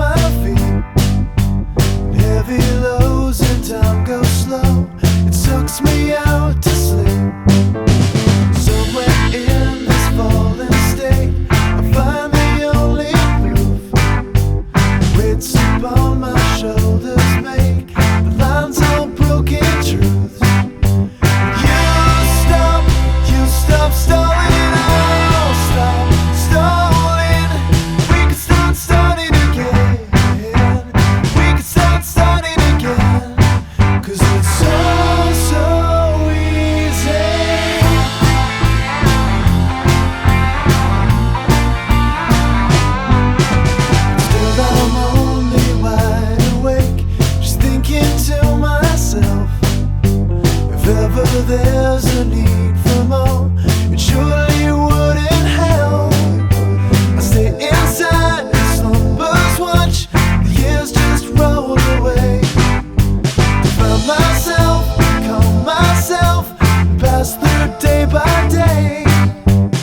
my feet. Heavy lows and time goes slow. It sucks me out to sleep. Somewhere in this fallen state, I find the only proof. Weights upon my shoulders make the lines all broken truths. You stop stalling, I'll stop stalling. We can start starting again. We can start starting again. 'Cause it's so easy. Still I'm only wide awake, just thinking to myself, if ever there's a need for